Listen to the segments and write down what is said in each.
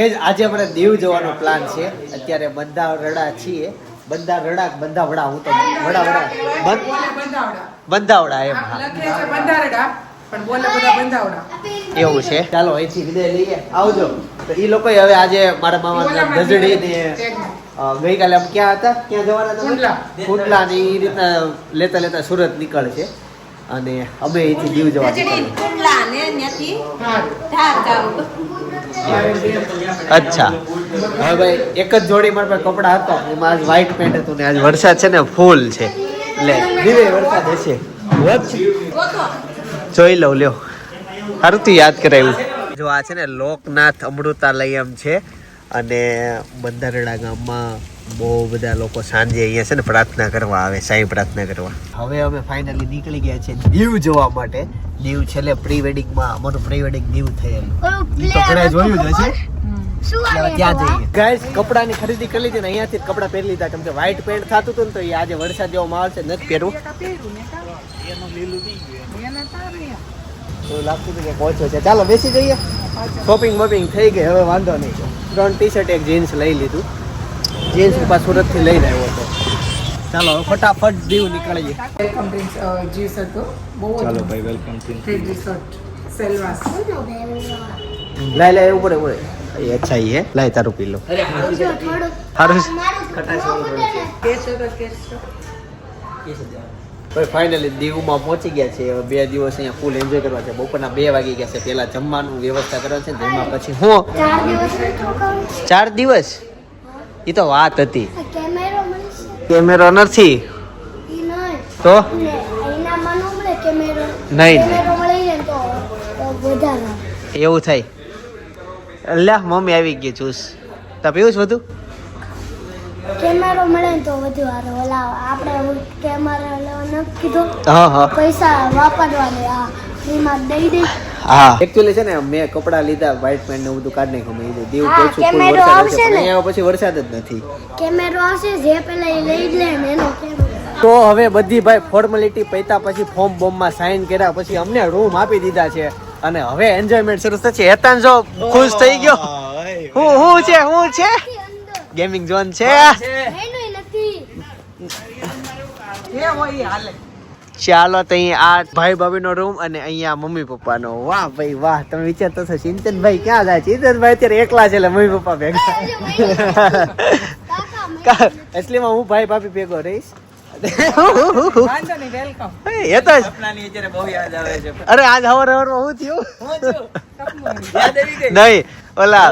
આજે આપણે દીવ જવાનો પ્લાન છે. અત્યારે બંધા રડા છીએ. બંધા રડા બંધા વડા હું તો બંધાવડા એમ એવું છે. ચાલો અહીંથી વિદાય લઈએ. આવજો. તો એ લોકો હવે આજે મારા મામા ગજડી ને ગઈકાલે આમ ક્યાં હતા, ક્યાં જવાના હતા, કુંડલા ને એ રીતના લેતા લેતા સુરત નીકળે છે અને અમે અહીંથી દીવ જવા અચ્છા. હવે ભાઈ એક જ જોડી મારા પાસે કપડા હતા, એમાં આજ વ્હાઈટ પેન્ટ હતું ને આજ વરસાદ છે ને ફૂલ છે એટલે દીવે વરસાદ હશે. જોઈ લઉં લ્યો. સારું તું યાદ કરાવ્યું. જો આ છે ને લોકનાથ અમૃતાલયમ છે અને બંધારડા ગામમાં બહુ બધા લોકો સાંજે અહીંયા છે ને પ્રાર્થના કરવા આવે, સાંઈ પ્રાર્થના કરવા. હવે અમે ફાઇનલી નીકળી ગયા છે દીવ જવા માટે. દીવ છેલ્લે પ્રી વેડિંગમાં અમારું પ્રી વેડિંગ દીવ થયેલું ઈ તો ઘણા જોયું જ હશે. ત્યાં જઈએ ગાઈસ. કપડાની ખરીદી કરી લીધી ને અહીંયાથી કપડા પહેરી લીધા, કેમ કે વ્હાઈટ પેન્ટ થતું હતું ને તો આજે વરસાદ જેવો માહોલ છે, નથી પહેરવું એવું લાગતું હતું કે પહોંચો છે. ચાલો બેસી જઈએ. શોપિંગ વોપિંગ થઈ ગઈ, હવે વાંધો નહીં. 3 ટી-શર્ટ એક જીન્સ લઈ લીધું. જીન્સ ઉપર સુરત થી લઈને આવ્યો હતો. ચાલો ફટાફટ દીવ નીકળીએ. વેલકમ ડ્રિંક્સ જ્યુસ હતો બહુ. ચાલો ભાઈ વેલકમ ડ્રિંક રિસોર્ટ સેલવાસ લાય ઉપર અચ્છા ये લાય તારું પી લો. હારું ભાઈ ફાઇનલી દીવમાં પહોંચી ગયા છે. 2 દિવસ અહીંયા ફૂલ એન્જોય કરવા છે. બપોરના 2 વાગી ગયા છે. પહેલા જમવાનું વ્યવસ્થા કરવા છે, જેમાં પછી હું 4 દિવસ એ તો વાત હતી. કેમેરો નથી તો નહીં એવું થાય. અલ્લાહ મમ્મી આવી ગઈ ચૂસ. તો પીવું છે બધું. કેમેરો મળે ને તો વધુ સારું. ઓલા આપણે કેમેરા લેવાનો કીધું, હા હા પૈસા વાપરવાને આ ફ્રીમાં દઈ દે. હા એક્ચ્યુઅલી છે ને મેં કપડા લીધા, વ્હાઈટ પેન્ટ ને બધું કાઢ નાખ્યું. મેં દીવ પહોંચ્યું, કેમેરો આવશે ને અહીંયા પછી વરસાદ જ નથી. કેમેરો આવશે જે પેલા એ લઈ લે ને એનો કેમેરો. તો હવે બધી ભાઈ ફોર્માલિટી પૈતા પછી ફોર્મ બોમ્બમાં સાઇન કર્યા પછી અમને રૂમ આપી દીધા છે અને હવે એન્જોયમેન્ટ શરૂ થશે. હેતાન જો ખુશ થઈ ગયો. હું છે ગેમિંગ ઝોન છે. ચાલો તો આ ભાઈ ભાભી નો રૂમ અને અહીંયા મમ્મી પપ્પા નો. વાહ ભાઈ વાહ. તમે વિચારતો છો ચિંતનભાઈ ક્યાં જાય? ચિંતનભાઈ અત્યારે એકલા છે એટલે મમ્મી પપ્પા ભેગા. એસલીમાં હું ભાઈ ભાભી ભેગો રહીશ. અરે આજ હવાર માં હું થયું નહીં ઓલા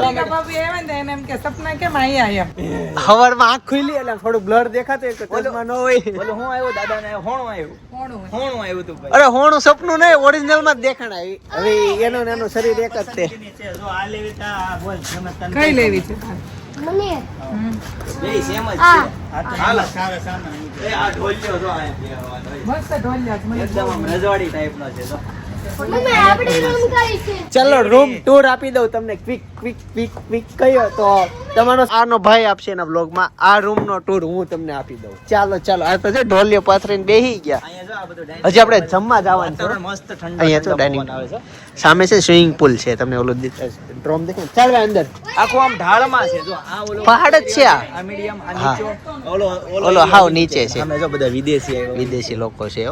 હવાર માં આંખ ખુલી એટલે થોડું બ્લર દેખાતું ન હોય. અરે હોણું સપનું નહીં, ઓરિજિનલ માં જ દેખાણ આવી. હવે એનું શરીર એક જ છે. કઈ લેવી છે મને ચલો રૂમ ટૂર આપી દઉં તમને. ક્વિક કયો તો તમારો આનો ભાઈ આપશે એના બ્લોગમાં. આ રૂમ નો ટૂર હું તમને આપી દઉં. ચાલો આ તો છે ઢોલિયો પાથરીને બેહી ગયા. હજી આપણે જમવા જવાનું છે. અહીંયા તો ડાઇનિંગ સામે છે સ્વિમિંગ પુલ છે. તમને ઓલો ડ્રોમ દેખાય ચાલ અંદર આખો આમ ઢાળમાં છે. જો આ ઓલો પહાડ જ છે. આ મીડિયમ આ નીચે ઓલો હાવ નીચે છે. અમે જો બધા વિદેશી લોકો છે.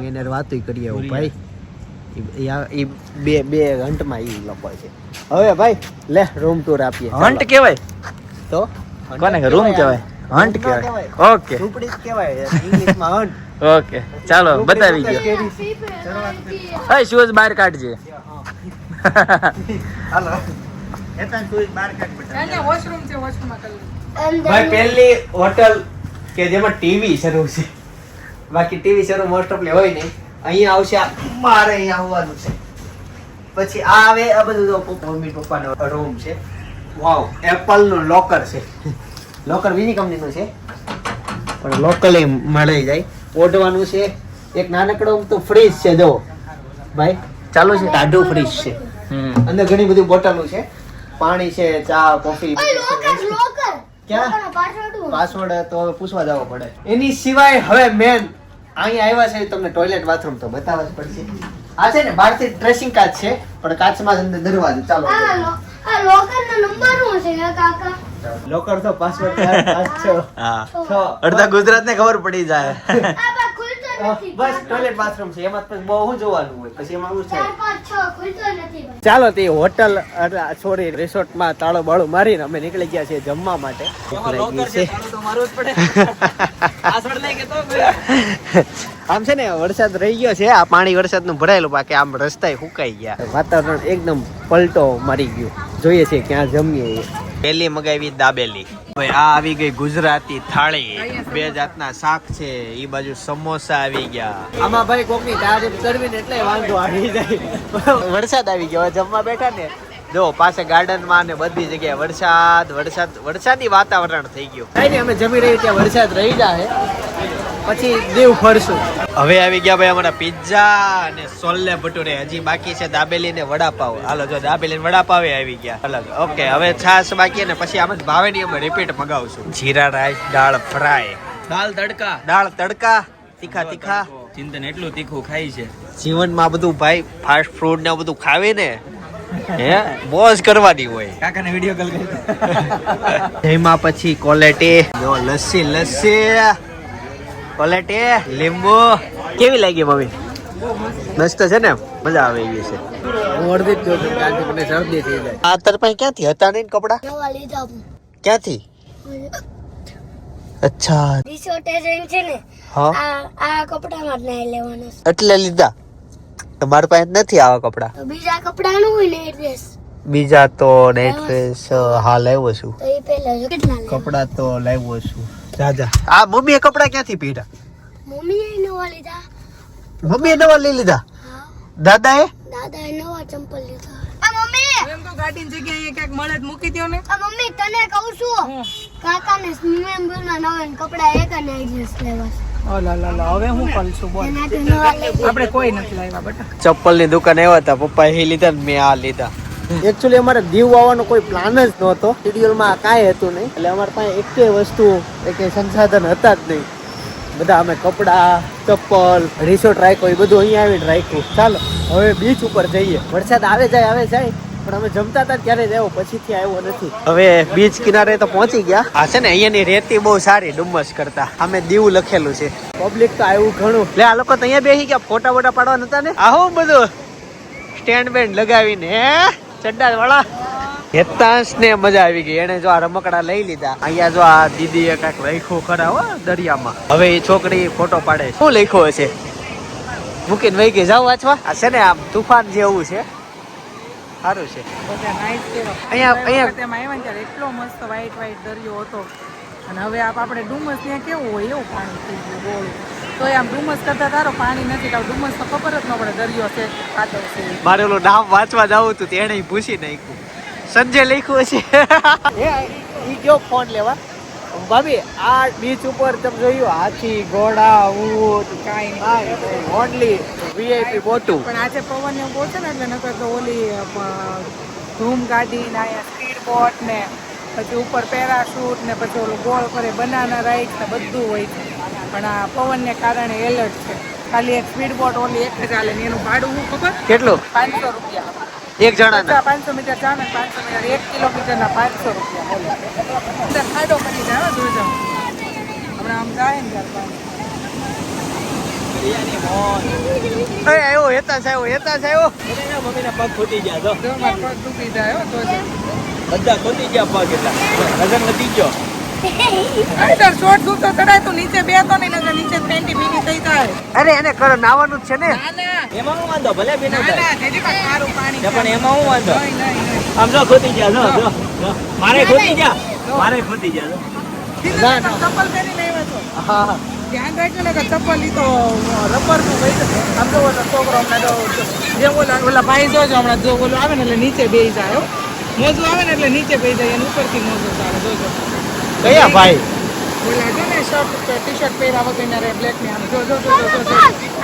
એને વાતો કરીએ ભાઈ. એ બે ઘંટમાં ઈ લોકો છે. હવે ભાઈ લે રૂમ ટૂર આપીએ. હન્ટ કહેવાય તો કોને રૂમ કહેવાય? હન્ટ કહેવાય. ઓકે ઝૂંપડી જ કહેવાય ઇંગ્લિશમાં હન્ટ. ઓકે ચાલો બતાવી ગયો. હા શૂઝ બહાર કાઢજે. હાલો હેતાન શૂઝ બહાર કાઢ બેટા. અહીંયા વોશરૂમ છે, વોશરૂમમાં કરી ભાઈ પહેલી હોટલ કે જેમાં ટીવી શરૂ છે. બાકી ટીવી શરૂ મોસ્ટ ઓફલી હોય નહીં. અહીંયા આવશે મારે અહીંયા આવવાનું છે. પછી આ આવે આ બધું તો મમ્મી પપ્પાનો રૂમ છે. વાવ એપલ નું લોકર છે. લોકર બીજી કંપનીનું છે પણ લોકલી મળી જાય. ઓઢવાનું છે. એક નાનકડો તો ફ્રીજ છે. જો ભાઈ ચાલુ છે, ટાઢું ફ્રીજ છે. અંદર ઘણી બધી બોટલો છે, પાણી છે, ચા કોફી. ક્યાં પાસવર્ડ તો હવે પૂછવા જવો પડે. એની સિવાય હવે મેન અહીંયા આવ્યા છે તમને ટોયલેટ બાથરૂમ તો બતાવવા જ પડશે. આ છે ને બહારથી ડ્રેસિંગ કાચ છે પણ કાચમાં અંદર દરવાજો. ચાલો આ લોકરનો નંબર શું છે કાકા? લોકર તો પાસવર્ડ 456 હા 6 અડધા ગુજરાત ને ખબર પડી જાય આ બા ખુલતો નથી. બસ ટોયલેટ બાથરૂમ છે એમાં પછી બહુ શું જોવાનું હોય પછી એમાં શું 4 થાય 5 6 ખુલતો નથી ભાઈ. ચાલો તે હોટલ સોરી રિસોર્ટમાં તાળો બાળું મારીને અમે નીકળી ગયા છીએ જમવા માટે આમ છે ને વરસાદ રહી ગયો છે આ પાણી વરસાદનું ભરાયેલું બાકી આમ રસ્તા સુકાઈ ગયા વાતાવરણ એકદમ પલટો મારી ગયો જોઈએ છે ક્યાં જમીએ એ પેલી મગાવી દાબેલી ભાઈ આ આવી ગઈ ગુજરાતી થાળી બે જાતના શાક છે ઈ બાજુ સમોસા આવી ગયા આમાં ભાઈ કોકની તારીફ કરવી ને એટલે વાંધો આવી જાય વરસાદ આવી ગયો હવે જમવા બેઠા ને જો પાસે ગાર્ડન માં ને બધી જગ્યાએ વરસાદી વાતાવરણ થઈ ગયું કઈ નહીં અમે જમી રહી ત્યાં વરસાદ રહી જાય પછી દેવ ફરશું હવે આવી ગયા ભાઈ અમારા પિઝા અને સોલ્લે ભટુરે હજી બાકી છે દાબેલી ને વડાપાવ હાલો જો દાબેલી ને વડાપાવ આવી ગયા અલગ ઓકે હવે છાસ બાકી ને પછી આમ જ ભાવે ની અમે રિપીટ મગાવશું જીરા રાઈસ દાળ ફ્રાય દાળ તડકા તીખા ચિંતન એટલું તીખું ખાય છે જીવનમાં બધું ભાઈ ફાસ્ટ ફૂડ ને બધું ખાવે ને હે મોજ કરવાની હોય કાકાને વિડિયો કોલ કરી એમાં પછી ક્વોલિટી જો લસ્સી ક્વોલિટી લીંબુ કેવી લાગી મમ્મી મસ્ત છે ને મજા આવે એવી છે હું અડધી જ જોઉં છું આજે મને શરદી થઈ જાય આ તાર પાસે ક્યાંથી હતા નહીં કપડા નવા લીધા ક્યાંથી અચ્છા રિસોર્ટ એજન્ટ છે ને હા આ કપડામાં જ નહીં લેવાના છે. એટલે લીધા તમારી પાસે નથી આવા કપડા તો બીજા કપડાનું હોય ને એડ્રેસ બીજા તો નાઈટ ડ્રેસ હા લાવ્યો છું તો એ પહેલા જો કેટલા લેવા. કપડા તો લાવ્યો છું જાજા આ મમ્મીએ કપડા ક્યાંથી પહેર્યા મમ્મીએ નવા લીધા. મમ્મીએ નવા લઈ લીધા હા દાદાએ દાદાએ નવા ચંપલ લીધા. આ મમ્મી એમ તો ગાડીની જગ્યાએ ક્યાંક મળે તો મૂકી દ્યો ને. આ મમ્મી તને કહું છું કાકાને સ્વિમિંગ પૂલમાં નવા કપડા એક અને એડ્રેસ લેવા છે. હવે હું કરશું બોલ એનાથી નવા લઈ આપણે કોઈ નથી લાવ્યા બેટા. ચપ્પલ ની દુકાન આવ્યા હતા પપ્પા એ લીધા ને મેં આ લીધા એકચ્યુઅલી અમારે દીવ આવવાનો કોઈ પ્લાન જ નહોતો શેડ્યુલમાં કાંઈ હતું નહીં એટલે અમારી પાસે એકેય વસ્તુ એકેય સંસાધન હતા જ નહીં બધા અમે કપડા ચપ્પલ રિસોર્ટ રાખ્યો એ બધું અહીંયા આવીને રાખ્યું ચાલો હવે બીચ ઉપર જઈએ વરસાદ આવે જાય પણ અમે જમતા હતા ત્યારે જ આવ્યો પછીથી આવ્યો નથી હવે બીચ કિનારે તો પહોંચી ગયા આ છે ને અહીંયાની રેતી બહુ સારી ડુમ્મસ કરતા અમે દીવ લખેલું છે પબ્લિક તો આવ્યું ઘણું એટલે આ લોકો તો અહીંયા બેસી ગયા ફોટા બોટા પાડવા નતા ને આ હું બધું સ્ટેન્ડ બેન્ડ લગાવીને હે ચડ્ડા વાળા હેતાંશ ને મજા આવી ગઈ એને જો આ રમકડા લઈ લીધા અહીંયા જો આ દીદીએ કાંઈક લખ્યું ખરા હો દરિયામાં હવે એ છોકરી ફોટો પાડે શું લખ્યું હશે મૂકીને વહી ગઈ જાવ વાંચવા આ છે ને આમ તુફાન જેવું છે સારું છે બધા નાઈટ કેવો અહીંયા તેમાં આવ્યા ને ત્યારે એટલો મસ્ત વ્હાઈટ દરિયો હતો અને હવે આપણે ડુમસ ત્યાં કેવું હોય એવું પાણી થઈ ગયું બોલું તો આમ ડુમસ કરતા તારો પાણી નથી તો ડુમસ તો ખબર જ ન પડે દરિયો છે કાદવ છે મારે ઓલું નામ વાંચવા જવું હતું તેને પૂછી નાખ્યું સંજય લખ્યું છે ઈ ગયો ફોન લેવા ભાભી આ બીચ ઉપર તમે જોયું હાથી ઘોડા ઊંટ કાંઈ ઓનલી વીઆઈપી બોટું પણ આજે પવન ને બહુ છે ને એટલે નકર તો ઓલી ધૂમ ગાડી ને અહીંયા સ્પીડ બોટ ને પછી ઉપર પેરાશૂટ ને પછી ઓલું ગોળ કરે બનાના રાઈડ ને બધું હોય છે પણ આ પવન ને કારણે એલર્ટ છે ખાલી એક સ્પીડ બોટ ઓલી એક જ ચાલે ને એનું ભાડું શું ખબર કેટલું 500 રૂપિયા એક જણાના 500 મીટર ચાલે 500 મીટર 1 કિલોમીટરના 500 રૂપિયા બોલો અંદર ખાડો પડી જાય જોજો હમણાં આમ જાય ને આવ્યો હેતા આવ્યો મમ્મીના પગ ફૂટી ગયા તો જો મારો પગ ડૂબી જાય તો બધા ફૂટી ગયા પગ એટલા વજન વધી ગયો અંદર શોર્ટ સૂતો ચડાય તો નીચે બે તો નહીં નજર નીચે પેન્ટી ભીની થઈ જાય અરે એને કરો નાવાનું જ છે ને ના ના એમાં હું વાંધો ભલે બી ન થાય ના જેથી કાંઈ સારું પાણી તો પણ એમાં હું વાંધો નહીં, નહીં. આમ જો ખોટી ગયા જો મારે ખોટી ગયા મારે ખોતી ગયા ના, ના. ચપ્પલ પહેરીને આવ્યા છો હા ધ્યાન રાખજો ને કે ચપ્પલ ઈ તો રબરનું હોય છે. આમ તો ઓલો છોકરો હમણાં તો જે ઓલા ભાઈ જોજો હમણાં જો ઓલું આવે ને એટલે નીચે બેસી જાય હો. મોજું આવે ને એટલે નીચે બેસી જાય અને ઉપરથી મોજું ચાલે જોજો કયા ભાઈ ઓલા જો ને શર્ટ ટી શર્ટ પહેર્યા વગરના રે બ્લેક ને આમ જો જો જો જો જો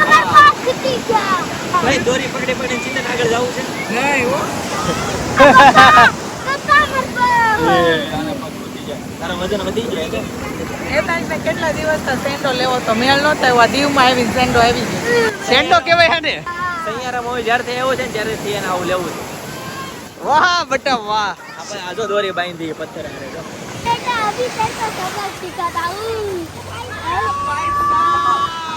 અમાર પાસ ખૂટી ગયા. ભાઈ દોરી પકડી પકડીને ચિંતન આગળ જવું છે નહીં હો પપ્પા માર પર. તારા વજન વધી જાય છે એ ટાઈમે કેટલા દિવસ સેન્ડો લેવો તો મેળ નહોતો આવ્યો દીવમાં આવીને સેન્ડો આવી ગયો સેન્ડો કેવાય હે ને સૈયારામાં હોય જ્યારથી આવ્યો છે ને ત્યારેથી એને આવું લેવું છે વાહ બટા વાહ આપણે આજો દોરી બાંધી પથ્થર હારે જો बेटा अभी तक तो सबक सिखाता हूँ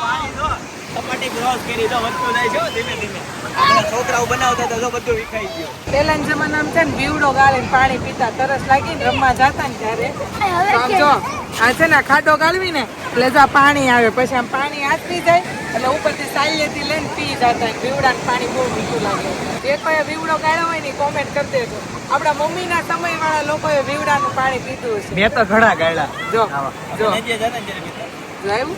પાણી જો સપાટી ક્રોસ કરી તો વધતું જાય છે ધીમે ધીમે આપણા છોકરાઓ બનાવતા તો જો બધું વિખાઈ ગયું પેલાના જમાનામાં છે ને બીવડો ગાળીને પાણી પીતા તરસ લાગીને રમવા જતા ને ત્યારે આમ જો આ છે ને ખાડો ગાળવી ને એટલે જો આ પાણી આવે પછી આમ પાણી આથરી જાય એટલે ઉપરથી સાયલેથી લઈને પી જતા બીવડાને પાણી બહુ મીઠું લાગે જે કોઈ બીવડો ગાળ્યો હોય ને કોમેન્ટ કરી દેજો આપણા મમ્મીના સમયવાળા લોકોએ બીવડાનું પાણી પીધું હશે મેં તો ઘણા ગાયડા જો જો નદીએ જતા ને ત્યારે પીતા. જોયું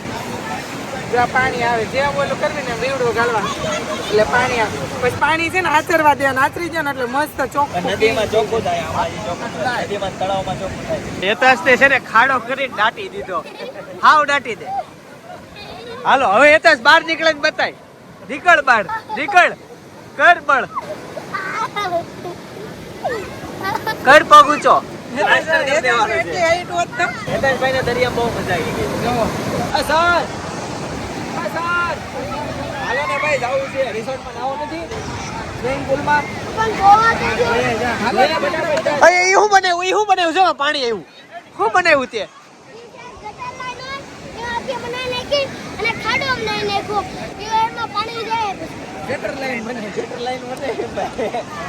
જો આ પાણી આવે જે બોલું કરવી ને બીવડો ગાળવા એટલે પાણી આવે પછી પાણી છે ને આચરવા દેવાનું આચરી જાય ને એટલે મસ્ત ચોખ્ખું નદીમાં ચોખ્ખું થાય આમાં ચોખ્ખું થાય નદીમાં તળાવમાં ચોખ્ખું થાય એતાસને છે ને ખાડો કરીને દાટી દીધો હાવ દાટી દે હાલો હવે એતાસ બહાર નીકળે ને બતાય નીકળ બહાર નીકળ કર બળ કર પગ ઊંચો એતાસભાઈ ને દરિયા બહુ મજા આવી ગઈ અસર હાલો ને ભાઈ જાવું છે રિસોર્ટમાં નાવો નથી સ્વિમિંગ પૂલમાં પણ ગોવા તો જો અરે ઈ હું બનાવ્યું જો પાણી આવ્યું શું બનાવ્યું તે ગટર લાઈન હોય એ આપી બનાવી નાખી અને ખાડો બનાવી નાખ્યો એમાં પાણી જાય ગટર લાઈન બને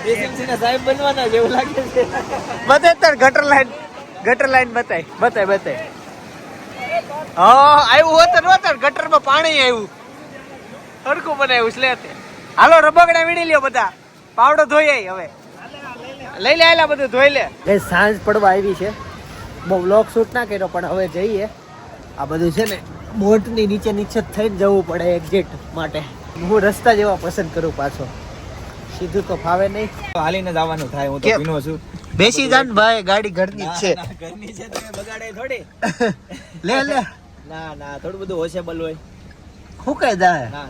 એસએમસી ના સાહેબ બનવાના જેવું લાગે છે બતાય તાર ગટર લાઈન બતાય હા આવ્યું હોત ગટરમાં પાણી આવ્યું હરખું બનાવ્યું છે લે હાલો રબગડા વીણી લ્યો બધા પાવડો ધોઈ આઈ હવે લઈ લે આલા બધું ધોઈ લે એ સાંજ પડવા આવી છે બહુ વ્લોગ શૂટ ના કર્યો પણ હવે જઈએ આ બધું છે ને બોટની નીચે થઈને જવું પડે એક્ઝિટ માટે હું રસ્તા જેવા પસંદ કરું પાછો સીધું તો ફાવે નહીં હાલીને જવાનું થાય હું તો કેમ? પીનો છું બેસી જાન ભાઈ ગાડી ઘરની જ છે ઘરની છે તમે બગાડે થોડી લે ના થોડું બધું હોશેબલ હોય હું કઈ જાય ના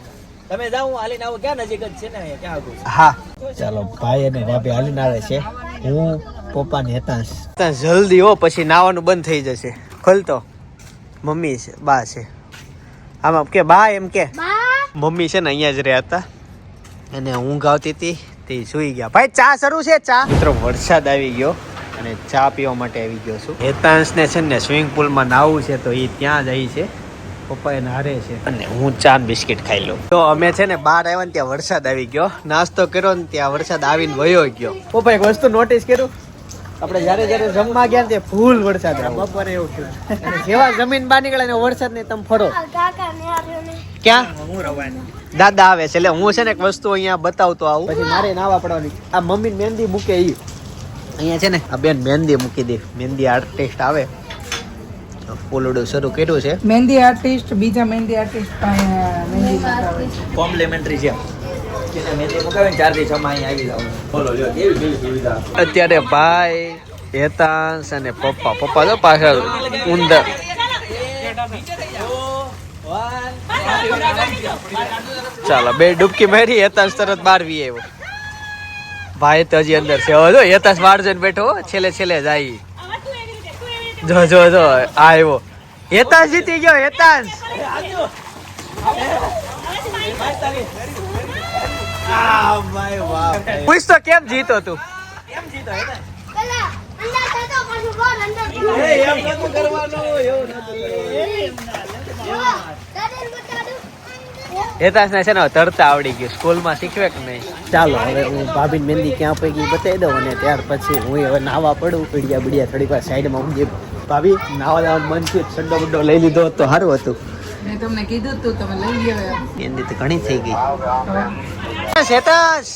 તમે જાઓ હું હાલીને આવું ક્યાં નજીક જ છે ને ક્યાં આગળ હા ચાલો ભાઈ અને ભાભી હાલીને આવે છે હું પપ્પા ને હતા જલ્દી હો પછી નાવાનું બંધ થઈ જશે ખોલતો મમ્મી છે બા છે આમાં કે બા એમ કે બા મમ્મી છે ને અહીંયા જ રહ્યા હતા અને ઊંઘ આવતી હતી તે સુઈ ગયા ભાઈ ચા શરૂ છે ચા મિત્રો વરસાદ આવી ગયો અને ચા પીવા માટે આવી ગયો છું હેતાંશને છે ને સ્વિમિંગ પુલમાં નાવું છે તો એ ત્યાં જાય છે પપ્પા એને હારે છે અને હું ચા ને બિસ્કિટ ખાઈ લઉં તો અમે છે ને બહાર આવ્યા ને ત્યાં વરસાદ આવી ગયો નાસ્તો કર્યો ને ત્યાં વરસાદ આવીને વયો ગયો પપ્પા એક વસ્તુ નોટિસ કર્યું આપણે જયારે જમવા ગયા ને ફૂલ વરસાદ બપોરે એવું થયું અને જેવા જમીન બહાર નીકળે ને વરસાદ ને તમે ફરો કાકા ને આવ્યો ને ક્યાં દાદા આવે છે એટલે હું છે ને એક વસ્તુ અહીંયા બતાવતો આવું પછી મારે નાવા પડવાની આ મમ્મી મહેંદી મૂકે ઈ અહીંયા છે ને આ બેન મહેંદી મૂકી દે મહેંદી આર્ટિસ્ટ આવે ફૂલડું શરૂ કર્યું છે મહેંદી આર્ટિસ્ટ બીજા મહેંદી આર્ટિસ્ટ મહેંદી મુકાવે છે કોમ્પ્લિમેન્ટરી છે કે મેં મુકાવીને 4 થી 6 માં અહીં આવી જાવ બોલો લ્યો કેવી સુવિધા અત્યારે ભાઈ હેતાંશ અને પપ્પા તો પાછળ ઉંદર ચાલો બે ડૂબકી મારી હેતાંશ તરત બહાર વી આવ્યો ભાઈ તો હજી અંદર છે હવે જો હેતાંશ બહાર જઈને બેઠો છેલ્લે જાય જો આવ્યો હેતાંશ જીતી ગયો હેતાંશ પૂછ તો કેમ જીતો તું પેલા અંદર થતો પછી બોલ અંદર એમ નતું કરવાનું એવું નતું દાદા બતાડું હેતાંશ ને છે ને તરતા આવડી ગયું સ્કૂલમાં શીખવે કે નહીં ચાલો હવે હું ભાભી મહેંદી ક્યાં પૈકી બતાવી દઉં અને ત્યાર પછી હું હવે નાવા પડું પીડિયા બીડિયા થોડીક વાર સાઈડમાં ઊંઘી ભાભી નાવા જવાનું મન થયું છંડો બડો લઈ લીધો તો સારું હતું મેં તમને કીધું તું તમે લઈ ગયો મહેંદી તો ઘણી થઈ ગઈ હેતાંશ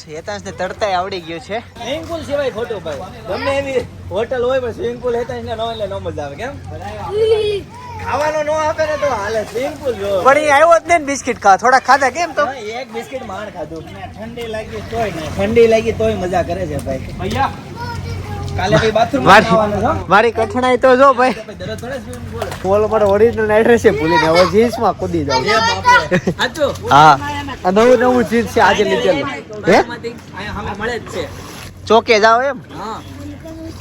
ને તરતા આવડી ગયું છે સ્વિમિંગ પૂલ સિવાય ખોટું ભાઈ ગમે એવી હોટલ હોય પણ સ્વિમિંગ પૂલ હેતા ને નો એટલે નો મજા આવે કેમ ખાવાનો નો આપે ને તો હાલે સ્વિમિંગ પૂલ જો પણ એ આવ્યો જ ને બિસ્કિટ ખા થોડા ખાધા કેમ તો એક બિસ્કિટ માંડ ખાધું ઠંડી લાગી તોય મજા કરે છે ભાઈ કાલે ભાઈ બાથરૂમ મારી કઠણાઈ તો જો ભાઈ દરરોજ થોડે સ્વિમિંગ પૂલ બોલ મારો ઓરિજિનલ એડ્રેસ છે ભૂલીને હવે જીન્સ માં કૂદી જાવ સાચું હા આ નવું જીન્સ છે આજે લીધેલું હે અહીંયા મળે જ છે ચોકે જાવ એમ હા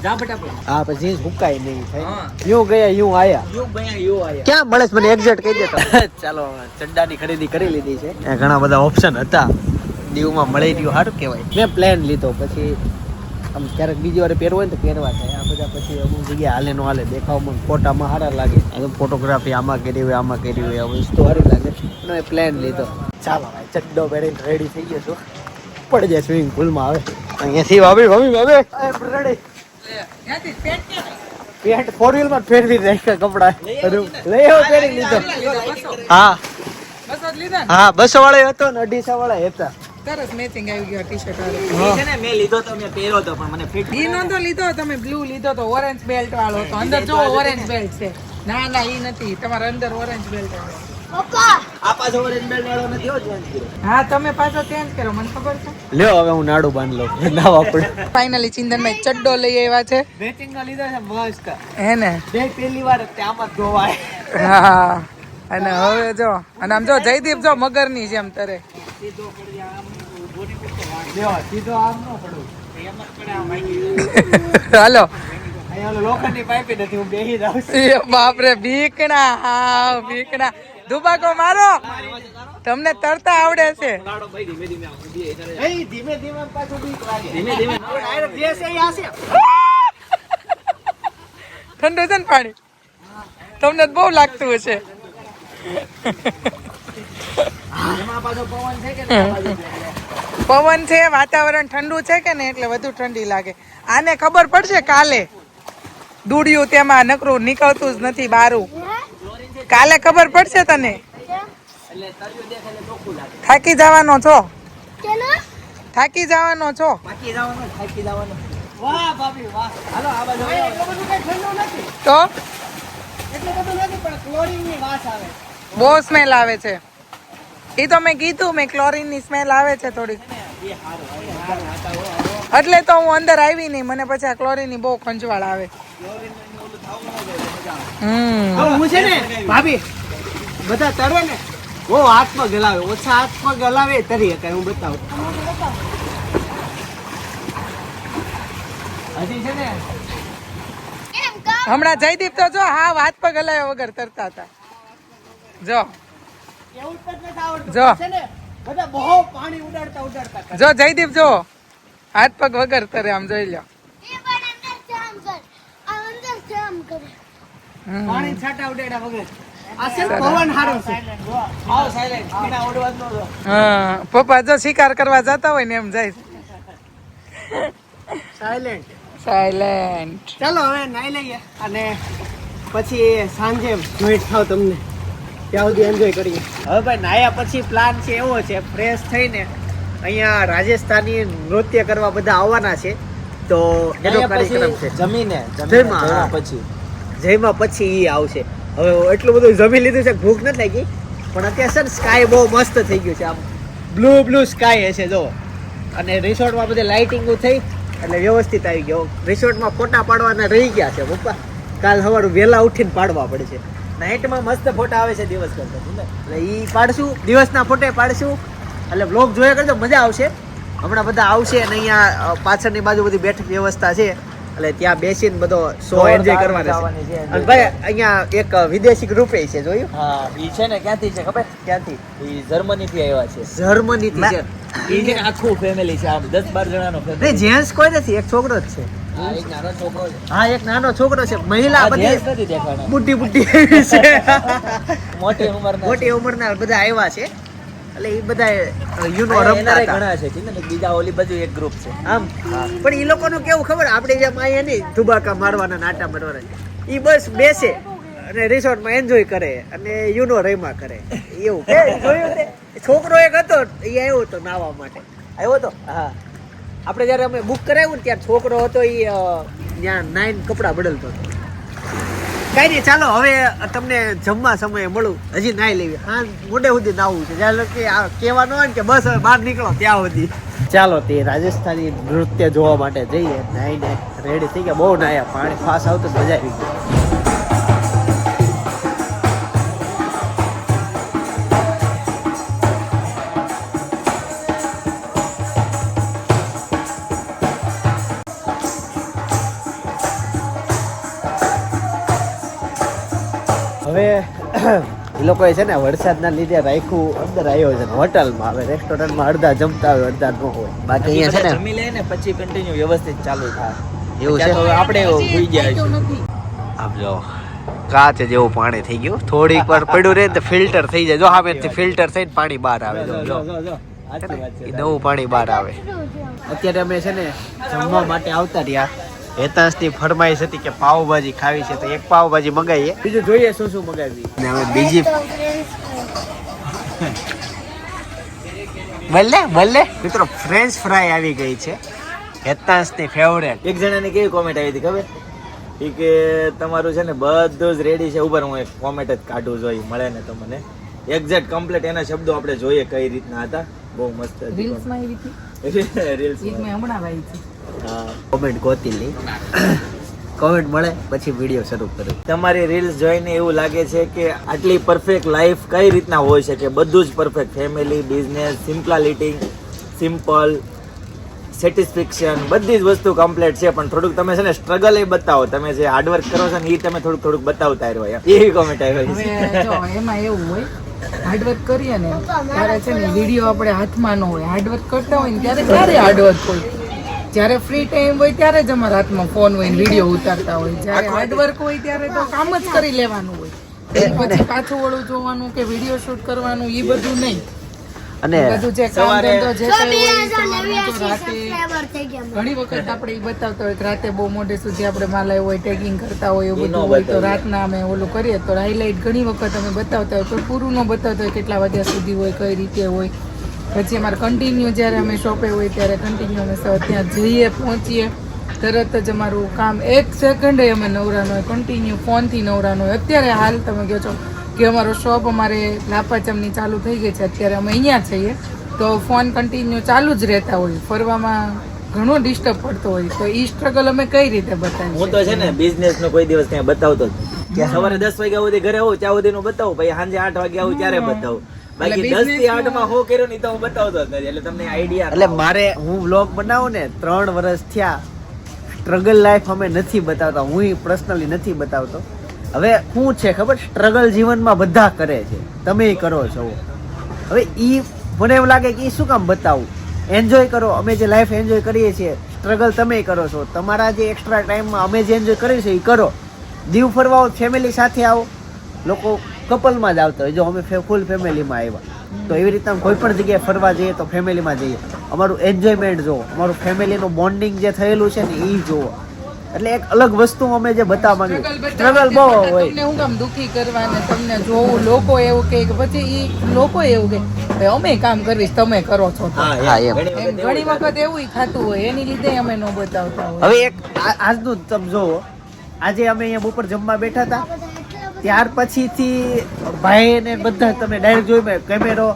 જા ફટાફટ હા પછી જીન્સ હુકાય નહીં હા. યું ગયા યું આયા યુ ભયા યુ આયા ક્યાં મળે છે મને એક્ઝેક્ટ કહી દેતો ચાલો ચડ્ડાની ખરીદી કરી લીધી છે ઘણા બધા ઓપ્શન હતા દીવમાં મળી ગયું સારું કહેવાય મેં પ્લાન લીધો પછી આમ ક્યારેક બીજી વાર પહેરવું હોય ને તો પહેરવા થાય. આ બધા પછી અમુક જગ્યાએ હાલે નો હાલે, દેખાવમાં ફોટામાં સારા લાગે. આ ફોટોગ્રાફી આમાં કરી હોય આ વસ્તુ સારી લાગે. અને પ્લાન લીધો. ચાલો ભાઈ ચડ્ડો પહેરીને રેડી થઈ ગયો છું. પડી જાય સ્વિમિંગ પુલમાં. હવે અહીંયાથી રેડી પેન્ટ 4 વ્હીલમાં ફેરવી રાખ્યા કપડા લઈ આવો પહેરી લીધો. હા બસ જ લીધા ને? હા 200 વાળા હતો ને 250 વાળા હતા. સરસ મેચિંગ આવી ગયો ટી-શર્ટ વાળો. ઈ છે ને મેં લીધો તો મેં પહેર્યો તો પણ મને ફિટ ઈ નતો લીધો તમે, બ્લુ લીધો તો ઓરેન્જ બેલ્ટ વાળો હતો. અંદર જો ઓરેન્જ બેલ્ટ છે. ના ના ઈ નથી, તમારા અંદર ઓરેન્જ બેલ્ટ આવે. પપ્પા આ પાછો ઓરેન્જ બેલ્ટ વાળો નથી હો ચેન્જ કર્યો. હા તમે પાછો ચેન્જ કરો, મને ખબર છે. લ્યો હવે હું નાડું બાંધ લઉં. નાવ આપણે ફાઇનલી ચિંતનભાઈ ચડ્ડો લઈ આવ્યા છે. મેચિંગ ના લીધા છે મસ્ત. હે ને? બે પહેલી વાર આમાં ધોવાય. હા અને હવે જો અને આમ જો જયદીપ જો મગરની જેમ તરે. લ્યો સીધો આમ નો પડું. હાલો અહીંયા ઓલો લોખંડની પાઇપી નથી, હું બેહી જાઉં છું. એ બાપરે બીકણા, હા બીકણા. દુબાકો મારો, તમને તરતા આવડે છે. ધીમે ધીમે પાછું બીક લાગે. ધીમે ધીમે ડાયરેક્ટ જે છે એ આ છે. ઠંડુ છે ને પાણી? તમને બહુ લાગતું હશે. એમાં પાછો પવન છે કે ના બાજુ પવન છે, વાતાવરણ ઠંડુ છે કે ને એટલે વધુ ઠંડી લાગે. આને ખબર પડશે કાલે દુડિયું તેમાં નકરું નીકળતું જ નથી બારું. કાલે ખબર પડશે તને. થાકી જવાનો છો, કેનો થાકી જવાનો છો. થાકી જવાનું વાહ ભાભી વાહ. હાલો આ બાજુ એટલું બધું કઈ ઠંડુ નથી. તો એટલું બધું નથી પણ ક્લોરીનની વાસ આવે. બહુ સ્મેલ આવે છે. એ તો મેં કીધું, મેં ક્લોરીન ની સ્મેલ આવે છે થોડીક. એટલે તો હું અંદર આવી નહીં, મને પછી આ ક્લોરીન ની બહુ ખંજવાળ આવે. હવે હું છે ને ભાભી બધા તરે ને બહુ હાથમાં ગલાવે, ઓછા હાથમાં ગલાવે તરી શકાય. હું બતાવું હજી છે ને કેમ કા હમણાં જયદીપ તો જો હા વાત પગ હલાવ્યા વગર તરતા હતા. જો એવું જ નથી આવડતું. જો છે ને બધા બહુ પાણી ઉડાડતા જો જયદીપ જો હાથ પગ વગર તરે, આમ જોઈ લો. એ પણ અંદર જામ કર આ અંદર જામ કરે પાણી છાંટા ઉડાડ્યા વગર. આ છે ને પવન હારો છે. આવ સાયલેન્ટ બીના ઓડવા જ ન દો. હા પપ્પા જો શિકાર કરવા જતા હોય ને એમ જાય. સાયલેન્ટ. સાયલેન્ટ. ચાલો હવે નાઈ લઈએ અને પછી સાંજે જોઈન્ટ થાવ તમને. ત્યાં સુધી એન્જોય કરીએ. હવે ભાઈ નાયા પછી પ્લાન છે એવો છે, ફ્રેશ થઈને અહીંયા રાજસ્થાની નૃત્ય કરવા બધા આવવાના છે. તો એનો કાર્યક્રમ છે જમીને જયમાં પછી જયમાં પછી ઈ આવશે. હવે એટલું બધું જમી લીધું છે, ભૂખ નથી લાગી. પણ અત્યારે છે ને સ્કાય બહુ મસ્ત થઈ ગયું છે. આમ બ્લુ સ્કાય હશે જો. અને રિસોર્ટમાં બધી લાઇટિંગો થઈ એટલે વ્યવસ્થિત આવી ગયો. રિસોર્ટમાં ફોટા પાડવાના રહી ગયા છે પપ્પા. કાલ સવારે વહેલા ઉઠીને પાડવા પડે છે. નાઇટમાં મસ્ત ફોટા આવે છે દિવસ કરતા એટલે ઈ પાડશું, દિવસના ફોટે પાડશું. એટલે બ્લોગ જોયા કરજો, મજા આવશે. હમણાં બધા આવશે અને અહીંયા પાછળની બાજુ બધી બેઠક વ્યવસ્થા છે. એટલે ત્યાં બેસીને બધો શો એન્જોય કરવાનો છે. અને ભાઈ અહીંયા એક વિદેશી ગ્રુપ છે, જોયું? હા ઈ છે ને ક્યાંથી છે ખબર? ક્યાંથી? ઈ જર્મની થી આવ્યા છે. જર્મનીથી છે. ઈ છે ને આખું ફેમિલી છે, આમ 10-12 જણાનો નહીં, ફેમિલી. જેન્ટ્સ કોઈ નથી, એક છોકરો જ છે. હા એક નાનો છોકરો છે. હા એક નાનો છોકરો છે. મહિલા આ જેન્ટ્સ બધી નથી દેખાણા. બુઢી એવી છે. મોટી ઉંમરના મોટી ઉંમરના બધા આવ્યા છે. એટલે એ બધા યુનો એના રમતા હતા. ઘણા છે ને બીજા ઓલી બાજુ એક ગ્રુપ છે. આમ પણ એ લોકોનું કેવું ખબર, આપણે જેમ અહીંયા નહીં ધુબાકા મારવાના નાટા મારવાના, એ બસ બેસે અને રિસોર્ટમાં એન્જોય કરે અને યુનો રમ્યા કરે એવું. કે જોયું તે? છોકરો એક હતો એ આવ્યો હતો નાવા માટે. આવ્યો તો હા આપણે જ્યારે અમે બુક કરાવ્યું ને ત્યારે છોકરો હતો એ ત્યાં નાઈન કપડાં બદલતો હતો. કઈ નહીં, ચાલો હવે તમને જમવા સમયે મળું. હજી નાઈ લેવી, હા મોડે સુધી નાવું છે. જ્યારે કે આ કહેવાનું હોય ને કે બસ હવે બહાર નીકળો ત્યાં સુધી. ચાલો તે રાજસ્થાની નૃત્ય જોવા માટે જઈએ. નાઈને રેડી થઈ ગયા, બહુ નાયા, પાણી ફાસ આવતું મજા આવી ગઈ. હવે એ લોકોએ છે ને વરસાદના લીધે રાખ્યું અંદર આયોજન હોટલમાં. હવે રેસ્ટોરન્ટમાં અડધા જમતા હોય અડધા ન હોય. બાકી અહીંયા છે ને જમી લે ને પછી કન્ટિન્યુ વ્યવસ્થિત ચાલુ થાય. એવું છે. ત્યાં તો આપણે ભૂઈ ગયા છે. આમ જો કાચ જેવું પાણી થઈ ગયું. થોડીક વાર પડ્યું રહે ને તો ફિલ્ટર થઈ જાય. જો સામેથી ફિલ્ટર થઈને પાણી બહાર આવે. જો સાચી વાત છે. એ નવું પાણી બહાર આવે. અત્યારે અમે છે ને જમવા માટે આવતા રહ્યા. હેતાંશની ફરમાઈશ હતી કે પાવભાજી ખાવી છે તો એક પાવભાજી મંગાવીએ. બીજું જોઈએ શું શું મંગાવી. અને હવે બીજી ભલે મિત્રો ફ્રેન્ચ ફ્રાય આવી ગઈ છે. હેતાંશની ફેવરેટ. એક જણાની કેવી કોમેન્ટ આવી હતી ખબર? ઈ કે તમારું છે ને બધું જ રેડી છે. ઉપર હું એક કોમેન્ટ જ કાઢું જોઈએ મળે ને તો મને એક્ઝેક્ટ કમ્પ્લીટ એના શબ્દો આપણે જોઈએ કઈ રીતના હતા. બહુ મસ્ત હતી. રીલ્સમાં આવી હતી રીલ્સ એક મેં હમણાં આવી હતી. હા, કોમેન્ટ ગોતી લી. કોમેન્ટ મળે પછી વિડીયો શરૂ કરું. તમારી રીલ્સ જોઈને એવું લાગે છે કે આટલી પરફેક્ટ લાઈફ કઈ રીતના હોય છે કે બધું જ perfect. Family, business, simplicity, simple, satisfaction, બધી જ વસ્તુ કમ્પ્લીટ છે. પણ થોડુંક તમે છે ને સ્ટ્રગલ એ બતાવો. તમે જે હાર્ડવર્ક કરો છો ને એ તમે થોડુંક બતાવતા રહ્યો. એવી કોમેન્ટ આવી હવે છે. જો એમાં એવું હોય હાર્ડવર્ક કરીએ ને ત્યારે છે ને વિડીયો આપણે હાથમાં ન હોય. હાર્ડવર્ક કરતા હોય ને ત્યારે ક્યારે હાર્ડવર્ક હોય? જ્યારે ફ્રી ટાઈમ હોય ત્યારે જ અમારા હાથમાં ફોન હોય ને વિડીયો ઉતારતા હોય. જ્યારે હાર્ડવર્ક હોય ત્યારે તો કામ જ કરી લેવાનું હોય. પછી પાછું વળું જોવાનું કે વિડીયો શૂટ કરવાનું એ બધું નહીં. અને બધું જે કામ ધંધો જે તો કંઈ હોય એ કરવાનું. 2089 તો રાતે સબસ્ક્રાઇબર થઈ ગયા. ઘણી વખત આપણે ઈ બતાવતા હોય કે રાતે બહુ મોડે સુધી આપણે માલાય હોય ટેગિંગ કરતા હોય એવું ઈ ન બધું હોય તો બતાવીએ. રાતના અમે ઓલું કરીએ તો હાઇલાઇટ ઘણી વખત અમે બતાવતા હોય પણ પૂરું ન બતાવતા હોય કેટલા વાગ્યા સુધી હોય કઈ રીતે હોય. પછી અમારે કન્ટિન્યુ જ્યારે અમે શોપે હોય ત્યારે કન્ટિન્યુ અમે ત્યાં જઈએ પહોંચીએ તરત જ અમારું કામ એક સેકન્ડે અમે નવરા ન હોય. કન્ટિન્યુ ફોનથી નવરા ન હોય. અત્યારે હાલ તમે કહો છો કે અમારો શોપ અમારે લાપાચમની ચાલુ થઈ ગઈ છે. અત્યારે અમે અહીંયા છીએ તો ફોન કન્ટિન્યુ ચાલુ જ રહેતા હોય. ફરવામાં ઘણો ડિસ્ટર્બ પડતો હોય તો ઈ સ્ટ્રગલ અમે કઈ રીતે બતાવીએ? હું તો છે ને બિઝનેસ નો કોઈ દિવસ ત્યાં બતાવતો જ નથી. સવારે 10 વાગ્યા સુધી ઘરે આવું ત્યાં સુધી બતાવું. પછી સાંજે 8 વાગ્યા આવું ત્યારે બતાવું. બાકી 10 થી 8 માં હું કર્યું નહીં તો હું બતાવતો જ નથી. એટલે તમને આઈડિયા એટલે મારે હું વ્લોગ બનાવું ને 3 વર્ષ થયા. સ્ટ્રગલ લાઈફ અમે નથી બતાવતા. હું પર્સનલી નથી બતાવતો. હવે શું છે ખબર? સ્ટ્રગલ જીવનમાં બધા કરે છે. તમે કરો છો. હવે ઈ મને એવું લાગે કે ઈ શું કામ બતાવું? એન્જોય કરો. અમે જે લાઈફ એન્જોય કરીએ છીએ સ્ટ્રગલ તમે કરો છો. તમારા જે એક્સ્ટ્રા ટાઈમમાં અમે જે એન્જોય કરીએ છીએ એ કરો. દીવ ફરવા આવો ફેમિલી સાથે આવો. લોકો કપલમાં જ આવતા હોય. જો અમે ફૂલ ફેમિલીમાં આવ્યા તો એવી રીતના કોઈ પણ જગ્યાએ ફરવા જઈએ તો ફેમિલીમાં જઈએ. અમારું એન્જોયમેન્ટ જુઓ. અમારું ફેમિલીનું બોન્ડિંગ જે થયેલું છે ને એ જુઓ. એટલે એક અલગ વસ્તુ અમે જે બતાવવા માંગીએ. સ્ટ્રગલ બહુ હોય. તમને હું કામ દુખી કરવાને તમને જોવું લોકો એવું કહે કે પછી ઈ લોકો એવું કહે ભાઈ અમે કામ કરવીશ તમે કરો છો તો. હા, એમ. એમ ઘણી વખત એવું થતું હોય એની લીધે અમે ન બતાવતા હોય. હવે એક આજનું જ તમે જોવો. આજે અમે અહીંયા બપોર જમવા બેઠા હતા ત્યાર પછીથી ભાઈ ને બધા તમે ડાયરેક્ટ જોઈ કેમેરો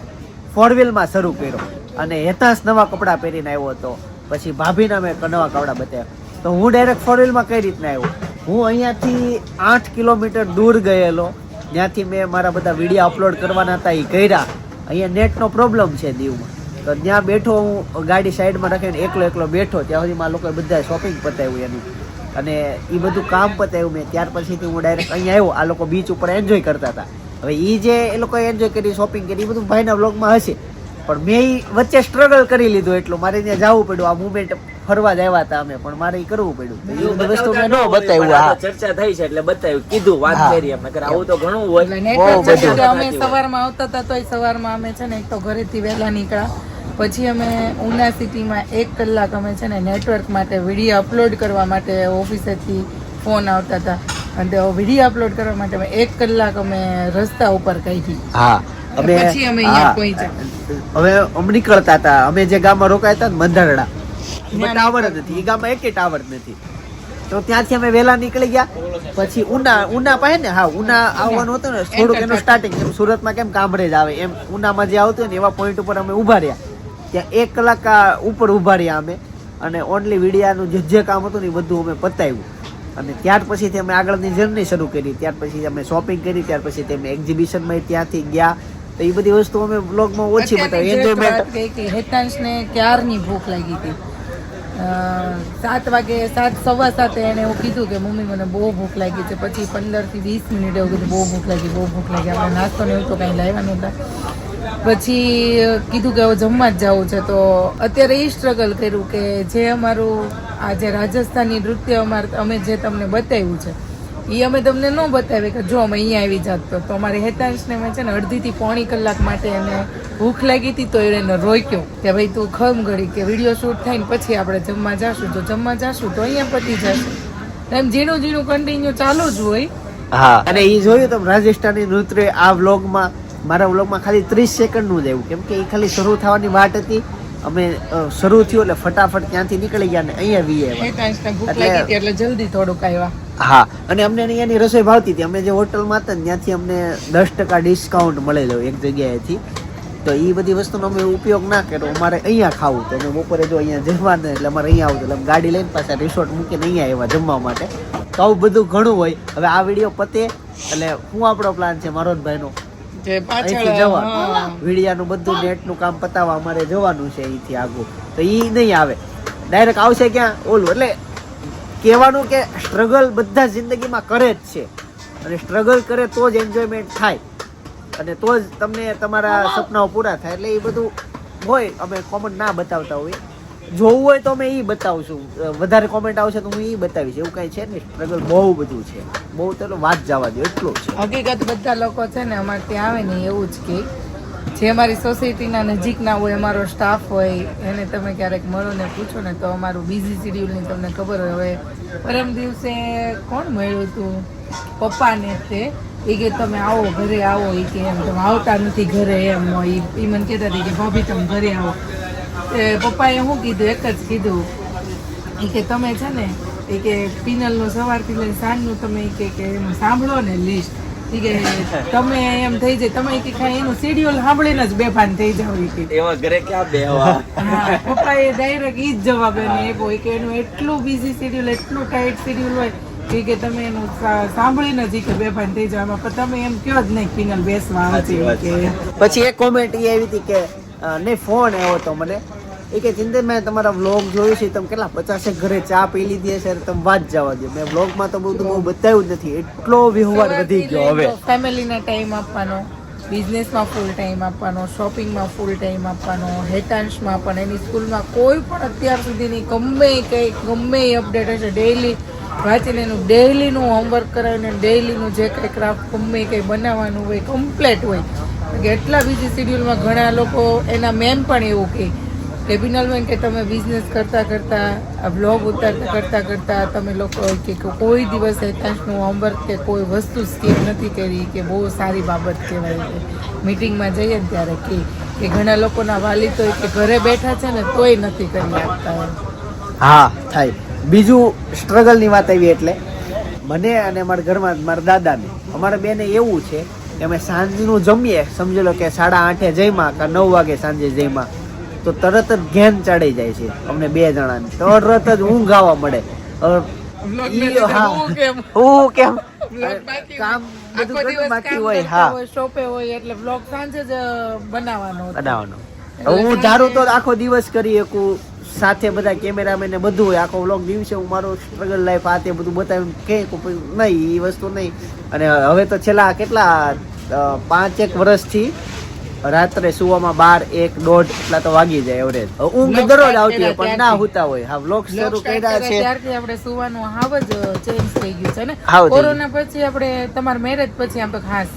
4 વ્હીલમાં શરૂ કર્યો અને હેતાંશ નવા કપડાં પહેરીને આવ્યો હતો. પછી ભાભીના મેં નવા કપડાં બતાવ્યા. તો હું ડાયરેક્ટ 4 વ્હીલમાં કઈ રીતના આવ્યો? હું અહીંયાથી 8 કિલોમીટર દૂર ગયેલો. ત્યાંથી મેં મારા બધા વિડીયો અપલોડ કરવાના હતા એ કર્યા. અહીંયા નેટનો પ્રોબ્લેમ છે દીવમાં તો ત્યાં બેઠો હું ગાડી સાઈડમાં રાખીને એકલો બેઠો. ત્યાં સુધી મારા લોકોએ બધા શોપિંગ પતાવ્યું એનું અને એ બધું કામ પતાવ્યું મેં. ત્યાર પછીથી હું ડાયરેક્ટ અહીંયા આવ્યો. આ લોકો બીચ ઉપર એન્જોય કરતા હતા. હવે એ જે એ લોકોએ એન્જોય કરી શોપિંગ કરી એ બધું ભાઈના વ્લોગમાં હશે પણ મેં ઈ વચ્ચે સ્ટ્રગલ કરી લીધું. એટલું મારે ત્યાં જવું પડ્યું. આ મુમેન્ટ ફરવા જ આવ્યા હતા અમે પણ મારે ઈ કરવું પડ્યું. એ બધી વસ્તુ મેં ન બતાવ્યું. આ તો ચર્ચા થઈ છે એટલે બતાવ્યું કીધું વાત કરી એમ. નકર આવું તો ઘણું હોય. એટલે network છે કે અમે સવારમાં આવતા હતા તોય સવારમાં અમે છે ને એક તો ઘરેથી વહેલા નીકળ્યા. પછી અમે ઉના સિટીમાં 1 કલાક અમે છે ને નેટવર્ક માટે વિડીયો અપલોડ કરવા માટે ઓફિસેથી ફોન આવતા હતા અને વિડીયો અપલોડ કરવા માટે અમે 1 કલાક અમે રસ્તા ઉપર કાઢી. હા પછી અમે અહીંયા પહોંચ્યા. હવે અમે નીકળતા હતા. અમે જે ગામમાં રોકાયા હતા ને મંધારડા ટાવર જ નથી. એ ગામમાં એકે ટાવર નથી તો ત્યાંથી અમે વહેલા નીકળી ગયા. પછી ઉના પાસે ને હા ઉના આવવાનું હતું ને થોડુંક એનું સ્ટાર્ટિંગ સુરતમાં કેમ કામરેજ આવે એમ ઉનામાં જે આવતું ને એવા પોઈન્ટ ઉપર અમે ઉભા રહ્યા. ત્યાં 1 કલાક ઉપર ઉભા રહ્યા અમે અને ઓનલી વિડીયાનું જે કામ હતું ને એ બધું અમે પતાવ્યું. અને ત્યાર પછીથી અમે આગળની જર્ની શરૂ કરી. ત્યાર પછી અમે શોપિંગ કરી. ત્યાર પછી અમે એક્ઝિબિશનમાં ત્યાંથી ગયા. તો એ બધી વસ્તુ અમે બ્લોગમાં ઓછી બતાવી. એન્જોયમેન્ટ હેતાંશને ક્યારની ભૂખ લાગી હતી 7 વાગે 7:15 એને એવું કીધું કે મમ્મી મને બહુ ભૂખ લાગી છે. પછી 15 થી 20 મિનિટ એવું કીધું બહુ ભૂખ લાગી. આપણે નાસ્તો ને એવું તો કાંઈ લાવ્યા નહોતા. પછી કીધું કે હવે જમવા જ જવું છે. તો અત્યારે એ સ્ટ્રગલ કર્યું કે જે અમારું આ જે રાજસ્થાની નૃત્ય અમે જે તમને બતાવ્યું છે એ અમે તમને ન બતાવીએ કે જો અમે અહીંયા આવી જાત તો અમારે હેતાંશને મેં છે ને 1.5 થી પોણી કલાક માટે એને ભૂખ લાગી હતી તો એને રોક્યો કે ભાઈ તું ખમ ઘડી કે વિડીયો શૂટ થાય ને પછી આપણે જમવા જાશું. જો જમવા જાશું તો અહીંયા પતી જશે. એમ ઝીણું કન્ટિન્યુ ચાલુ જ હોય. હા, અને એ જોયું તમે રાજસ્થાની નૃત્ય આ વ્લોગમાં, મારા વ્લોગમાં ખાલી 30 સેકન્ડનું જ આવ્યું, કેમ કે એ ખાલી શરૂ થવાની વાટ હતી. અમે શરૂ થયું એટલે ફટાફટ ત્યાંથી નીકળી ગયા ને અહીંયા વી હેતાંશને ભૂખ લાગી હતી એટલે જલ્દી થોડુંક આવ્યા. હા, અને અમને અહીંયાની રસોઈ ભાવતી હતી. અમે જે હોટલમાં હતા ને ત્યાંથી અમને 10% ડિસ્કાઉન્ટ મળેલું એક જગ્યાએથી. તો એ બધી વસ્તુનો અમે ઉપયોગ ના કર્યો. અમારે અહીંયા ખાવું તો અમે બપોરે જો અહીંયા જમવાનું એટલે અમારે અહીંયા આવતું એટલે ગાડી લઈને પાછા રિસોર્ટ મૂકીને અહીંયા આવ્યા જમવા માટે. તો આવું બધું ઘણું હોય. હવે આ વિડીયો પતે એટલે શું આપણો પ્લાન છે મારોદભાઈનો અહીંથી જવાનું, વિડીયાનું બધું નેટનું કામ પતાવવા અમારે જવાનું છે અહીંથી આગળ. તો એ નહીં આવે, ડાયરેક્ટ આવશે ક્યાં ઓલું. એટલે કહેવાનું કે સ્ટ્રગલ બધા જિંદગીમાં કરે જ છે, અને સ્ટ્રગલ કરે તો જ એન્જોયમેન્ટ થાય, અને તો જ તમને તમારા સપનાઓ પૂરા થાય. એટલે એ બધું હોય, અમે કોમેન્ટ ના બતાવતા હોય. જોવું હોય તો અમે એ બતાવશું, વધારે કોમેન્ટ આવશે તો હું એ બતાવીશ. એવું કાંઈ છે ને, સ્ટ્રગલ બહુ બધું છે, બહુ તો વાત જવા દો એટલું છે. હકીકત બધા લોકો છે ને અમારે ત્યાં આવે ને એવું જ કે જે અમારી સોસાયટીના નજીકના હોય, અમારો સ્ટાફ હોય, એને તમે ક્યારેક મળો ને પૂછો ને તો અમારું બિઝી શેડ્યુલની તમને ખબર હોય. હવે પરમ દિવસે કોણ મળ્યું હતું? પપ્પાને તે એ કે તમે આવો ઘરે આવો, એ કે એમ તમે આવતા નથી ઘરે એમ. એ મને કહેતા હતી કે ભાભી તમે ઘરે આવો. પપ્પાએ શું કીધું? એક જ કીધું એ કે તમે છે ને એ કે પિનલનું સવારથી લઈને સાંજનું તમે કે એનું સાંભળો ને લિસ્ટ. એ કે તમે એમ થઈ જાય, તમે કે ખાલી એનું શેડ્યુલ સાંભળીને જ બેભાન થઈ જાવ. એવા ઘરે ક્યાં બેહવા. હા, પપ્પાએ ડાયરેક્ટ ઈ જ જવાબ એને આપ્યો કે એનું એટલું બિઝી શેડ્યુલ, એટલું ટાઈટ શેડ્યુલ હોય કે તમે એનું સાંભળીને જ કે બેભાન થઈ જાવ. એમાં પણ તમે એમ કયો જ નહીં પિનલ બેસવા આવતી કે. પછી એક કોમેન્ટ એ આવી હતી કે નહીં, ફોન આવ્યો તો મને એ કે ચિંતા મેં તમારા વ્લોગ જોયું છે, તમે કેટલા 50 ઘરે ચા પી લીધી હશે, તમે વાત જવા દો. મેં વ્લોગમાં તો બધું બહુ બતાવ્યું જ નથી, એટલો વ્યવહાર વધી ગયો. હવે ફેમિલીને ટાઈમ આપવાનો, બિઝનેસમાં ફૂલ ટાઈમ આપવાનો, શોપિંગમાં ફૂલ ટાઈમ આપવાનો, હેતાંશમાં પણ એની સ્કૂલમાં કોઈ પણ અત્યાર સુધીની ગમે એ અપડેટ હશે ડેઈલી વાંચીને એનું ડેઈલીનું હોમવર્ક કરાવીને ડેઈલીનું જે કંઈ ક્રાફ્ટ ગમે કંઈ બનાવવાનું હોય કમ્પ્લેટ હોય. કે એટલા બીજી શેડ્યુલમાં ઘણા લોકો એના મેમ પણ એવું કે પિનલબેન કે તમે બિઝનેસ કરતાં આ બ્લોગ કરતાં તમે લોકો કે કોઈ દિવસ હેતાંશનું હોમવર્ક કે કોઈ વસ્તુ સ્કીપ નથી કરી, કે બહુ સારી બાબત કહેવાય. મીટિંગમાં જઈએ ને ત્યારે કે ઘણા લોકોના વાલી તો કે ઘરે બેઠા છે ને તોય નથી કરી આપતા. હા થાય. બીજું સ્ટ્રગલની વાત આવી એટલે મને અને મારા ઘરમાં મારા દાદાને, અમારા બેને એવું છે કે અમે સાંજનું જમીએ, સમજી લો કે 8:30 જમ્યા કે 9 વાગે સાંજે જમ્યા તો તરત જ ઘેન ચડી જાય છે અમને 2 જણાને, તરત જ ઊંઘ આવવા મળે. હું કેમ કામ બધું ઘણું બાકી હોય. હા, શોપે હોય એટલે બ્લોગ સાંજે જ બનાવવાનો. હું ધારું તો આખો દિવસ કરી શકું, સાથે બધા કેમેરામેન ને બધું હોય. આખો વ્લોગ દિવસે હું મારો સ્ટ્રગલ લાઈફ આ તે બધું બતાવીને કે નહીં, એ વસ્તુ નહીં. અને હવે તો છેલ્લા કેટલા 5-1 વર્ષથી રાત્રે સુવામાં 12, 1, 1:30 એટલા તો વાગી જાય એવરેજ. ઊંઘ દરરોજ આવતી હોય પણ ના હોતા હોય. હા, વ્લોગ શરૂ કર્યા છે ત્યારથી આપણે સુવાનું હાવ જ ચેન્જ થઈ ગયું છે ને. કોરોના પછી આપણે તમારા મેરેજ પછી આપણે ખાસ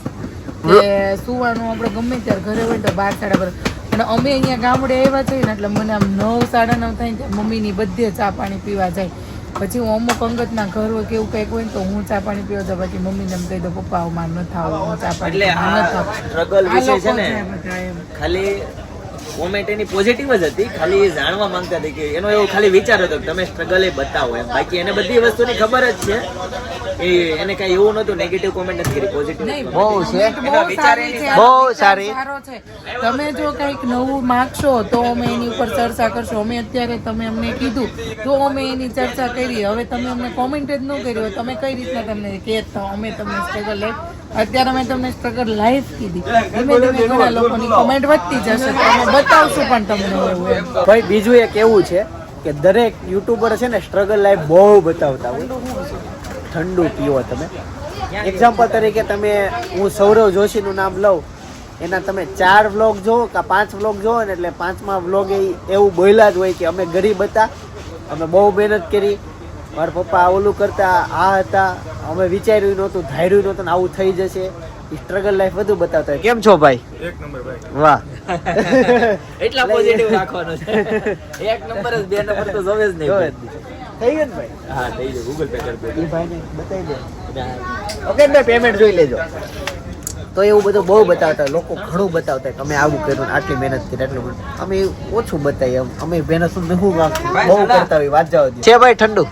કે સુવાનું આપણે ગમે ત્યારે ઘરે હોય તો 12, 12:30. અને અમે અહીંયા ગામડે આવ્યા છીએ ને એટલે મને આમ 9, 9:30 થાય ને મમ્મીની બધે ચા પાણી પીવા જાય. પછી હું અમુક અંગતના ઘર હોય કે એવું કંઈક હોય ને તો હું ચા પાણી પીવા જાઉં. બાકી મમ્મીને એમ કહી દઉં પપ્પા માર ન થાવ, હું ચા પાણી સ્ટ્રગલ વિશે છે ને ખાલી કોમેન્ટ એની પોઝિટિવ જ હતી. ખાલી એ જાણવા માંગતા હતી કે એનો એવો ખાલી વિચાર હતો કે તમે સ્ટ્રગલ એ બતાવો એમ. બાકી એને બધી વસ્તુની ખબર જ છે. એને કઈ એવું નતું નેગેટિવ કોમેન્ટ નથી કરી, પોઝિટિવ બહુ છે, બહુ સારી. તમે જો કંઈક નવું માંગશો તો અમે એની ઉપર ચર્ચા કરશો. અમે અત્યારે તમે અમને કીધું તો અમે એની ચર્ચા કરી. હવે તમે અમને કોમેન્ટ જ ન કરી હોય તમે કઈ રીતના તમને કહેતા અમે તમને સ્ટ્રગલ લાઈફ અત્યારે અમે તમને સ્ટ્રગલ લાઈફ કીધી. ધીમે ધીમે ઘણા લોકોની કોમેન્ટ વધતી જશે તો અમે બતાવશું પણ તમને એવું એમ. ભાઈ બીજું એક એવું છે કે દરેક યુટ્યુબર છે ને સ્ટ્રગલ લાઈફ બહુ બતાવતા હોય. ઠંડુ પીવો તમે. એક્ઝામ્પલ તરીકે તમે હું સૌરવ જોશીનું નામ લઉં, એના તમે 4 વ્લોગ જોવો કે 5 વ્લોગ જોવો ને એટલે 5મા વ્લોગ એવું બોલ્યા જ હોય કે અમે ગરીબ હતા, અમે બહુ મહેનત કરી, મારા પપ્પા ઓલું કરતા, આ હતા, અમે વિચાર્યું નહોતું, ધાર્યું નહોતું ને આવું થઈ જશે. સ્ટ્રગલ લાઈફ બધું બતાવતા હોય. કેમ છો ભાઈ? એક નંબર ભાઈ. વાહ, એટલા પોઝિટિવ રાખવાનો છે. એક નંબર જ, 2 નંબર તો જોવે જ નહીં. થઈ ગયું ને ભાઈ? હા થઈ ગયું, ગૂગલ પે કરી દે. એ ભાઈને બતાવી દે. ઓકે ભાઈ, પેમેન્ટ જોઈ લેજો. તો એવું બધું બહુ બતાવતા હોય. લોકો ઘણું બતાવતા કે અમે આવું કર્યું ને આટલી મહેનત કરી, આટલું કર્યું. અમે ઓછું બતાવીએ, અમે મહેનત બહુ કરતા હોય. વાત જાવ છે ભાઈ ઠંડુ.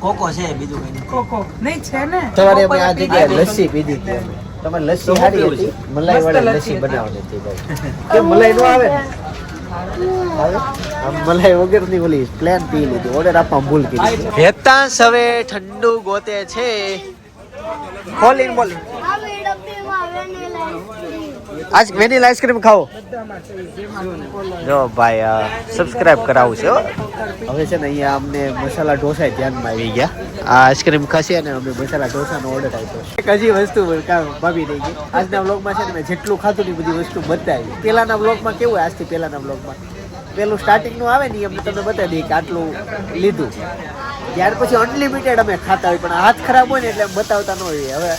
કોકો છે, બીજું કઈ નહીં. કોકો નહીં છે ને. સવારે અમે આ જગ્યાએ લસ્સી પીધી હતી. તમારે લસ્સી સારી હતી, મલાઈ વાળી લસ્સી બનાવવાની હતી ભાઈ. કેમ મલાઈ નો આવે ને? આવે? આમ મલાઈ વગરની ઓલી પ્લેન પી લીધી, ઓર્ડર આપવા ભૂલ કરી. હેતાંશ હવે ઠંડુ ગોતે છે. ખોલીને બોલી આવી ડબ્બીમાં વેનીલા આઈસ્ક્રીમ. આજ વેનીલા આઈસ્ક્રીમ ખાઓ. જો ભાઈ સબસ્ક્રાઇબ કરાવું છે હો. હવે છે ને અહીંયા અમને મસાલા ઢોસા ધ્યાનમાં આવી ગયા. આ આઈસ્ક્રીમ ખાશે અને અમે મસાલા ઢોસાનો ઓર્ડર આપ્યો. એક હજી વસ્તુ ભાભી રહી ગઈ. આજના વ્લોગમાં છે ને મેં જેટલું ખાધું ને બધી વસ્તુ બતાવી. પહેલાના વ્લોગમાં કેવું હોય, આજથી પહેલાના વ્લોગમાં પેલું સ્ટાર્ટિંગનું આવે ને અમને તમને બતાવી દઈએ કે આટલું લીધું. ત્યાર પછી અનલિમિટેડ અમે ખાતા હોય, પણ હાથ ખરાબ હોય ને એટલે બતાવતા ન હોય.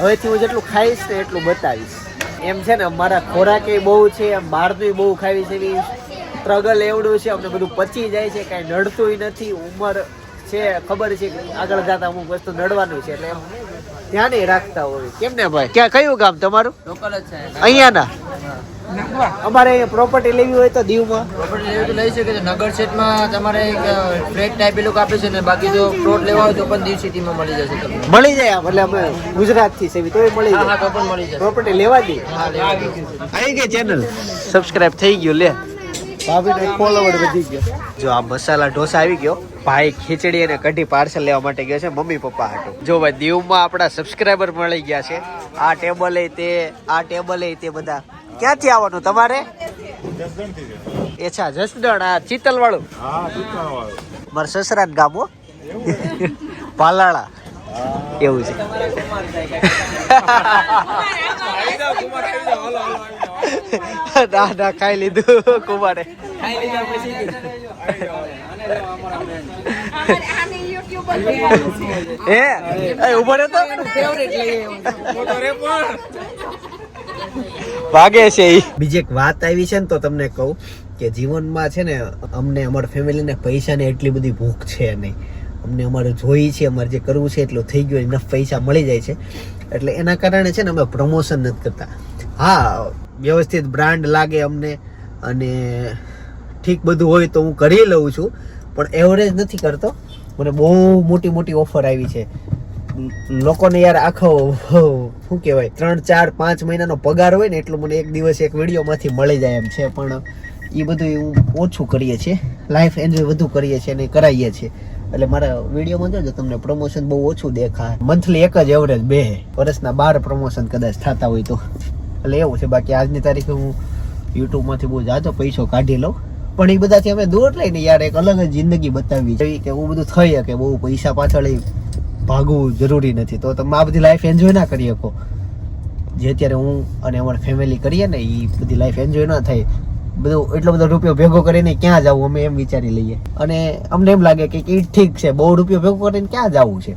હવેથી હું જેટલું ખાઈશ ને એટલું બતાવીશ. એમ છે ને મારા ખોરાકે બહુ છે, એમ બહારનું બહુ ખાવી છે, એવી સ્ટ્રગલ એવડું છે, અમને બધું પચી જાય છે, કાંઈ નડતું નથી. ઉંમર છે, ખબર છે કે આગળ જતા અમુક વસ્તુ નડવાનું છે, એટલે એમ ધ્યાન રાખતા હોય. કેમ ને ભાઈ? ક્યાં કયું ગામ તમારું? લોકલ જ છે. અહીંયાના? અમારે અહીંયા પ્રોપર્ટી લેવી હોય તો દીવમાં પ્રોપર્ટી લેવી તો લઈ શકે છે. નગર સેટમાં તમારે ફ્લેટ ટાઈપ એ લોકો આપે છે ને, બાકી જો પ્લોટ લેવા હોય તો પણ દીવ સિટીમાં મળી જશે તમને. મળી જાય. એટલે અમે ગુજરાતથી સેવી તોય મળી હા જાય. તો પણ મળી જશે. પ્રોપર્ટી લેવા દે. હા લેવા દે. આવી ગઈ ચેનલ સબસ્ક્રાઇબ થઈ ગયું. લે ભાભીનો એક ફોલોવર વધી ગયો. જો આ મસાલા ઢોસા આવી ગયો. ભાઈ ખીચડી અને કઢી પાર્સલ લેવા માટે ગયો છે મમ્મી પપ્પા હાટુ. જો ભાઈ દીવમાં આપણા સબસ્ક્રાઇબર મળી ગયા છે. આ ટેબલ આ ટેબલ તે બધા ક્યાંથી આવવાનું તમારે? અચ્છા જસદણ. આ ચિતલ વાળું? મારા સસરા ગામ હો, પાલાળા. એવું છે. ના ના ખાઈ લીધું કુમારે. એ ઉભો રહે તો ભાગે છે. બીજી એક વાત આવી છે ને તો તમને કહું કે જીવનમાં છે ને અમને અમારા ફેમિલીને પૈસાની એટલી બધી ભૂખ છે નહીં. અમને અમારે જોઈ છે, અમારે જે કરવું છે એટલું થઈ ગયું, ઇનફ પૈસા મળી જાય છે. એટલે એના કારણે છે ને અમે પ્રમોશન નથી કરતા. હા વ્યવસ્થિત બ્રાન્ડ લાગે અમને અને ઠીક બધું હોય તો હું કરી લઉં છું, પણ એવરેજ નથી કરતો. મને બહુ મોટી મોટી ઓફર આવી છે. લોકોને યાર આખો શું કહેવાય 3, 4, 5 મહિનાનો પગાર હોય ને એટલું મને એક દિવસ એક વિડીયોમાંથી મળી જાય એમ છે. પણ એ બધું ઓછું કરીએ છીએ, લાઈફ એન્જોય વધુ કરીએ છીએ અને કરાવીએ છીએ. એટલે મારા વિડીયોમાં જોજો તમને પ્રમોશન બહુ ઓછું દેખાય. મંથલી એક જ એવરેજ બે વર્ષના 12 પ્રમોશન કદાચ થતા હોય તો. એટલે એવું છે. બાકી આજની તારીખે હું યુટ્યુબમાંથી બહુ જાજો પૈસો કાઢી લઉં, પણ એ બધાથી અમે દૂર લઈને યાર એક અલગ જ જિંદગી બતાવવી જોઈએ કે એવું બધું થઈ શકે. બહુ પૈસા પાછળ ભાગવું જરૂરી નથી. તો તમે આ બધી લાઈફ એન્જોય ના કરી શકો જે અત્યારે હું અને અમારી ફેમિલી કરીએ ને, એ બધી લાઈફ એન્જોય ના થાય. બધું એટલો બધો રૂપિયો ભેગો કરીને ક્યાં જવું અમે એમ વિચારી લઈએ. અને અમને એમ લાગે કે એ ઠીક છે, બહુ રૂપિયો ભેગો કરીને ક્યાં જવું છે,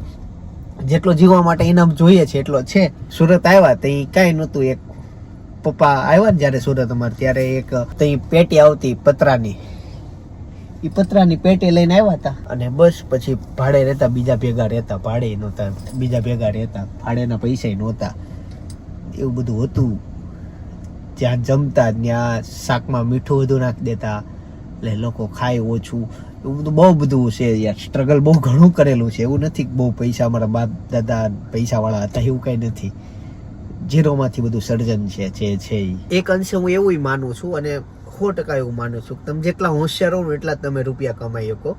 જેટલો જીવવા માટે ઇનામ જોઈએ છે એટલો છે. સુરત આવ્યા તો એ કાંઈ નહોતું. એક પપ્પા આવ્યા ને જ્યારે સુરત અમારે, ત્યારે એક તઈ પેટી આવતી પતરાની, એ પતરાની પેટી લઈને આવ્યા હતા. અને બસ પછી ભાડે રહેતા, બીજા ભેગા રહેતા, ભાડે નહોતા, બીજા ભેગા રહેતા, ભાડેના પૈસા નહોતા. એવું બધું હતું. જ્યાં જમતા ત્યાં શાકમાં મીઠું વધુ નાખી દેતા, એટલે લોકો ખાય ઓછું. એવું બધું બહુ બધું છે યાર. સ્ટ્રગલ બહુ ઘણું કરેલું છે. એવું નથી કે બહુ પૈસા અમારા બાપ દાદા પૈસાવાળા હતા, એવું કાંઈ નથી. ઝીરોમાંથી બધું સર્જન છે. એક અંશે હું એવું માનું છું અને 100% એવું માનું છું કે તમે જેટલા હોશિયાર હો ને એટલા તમે રૂપિયા કમાઈ શકો.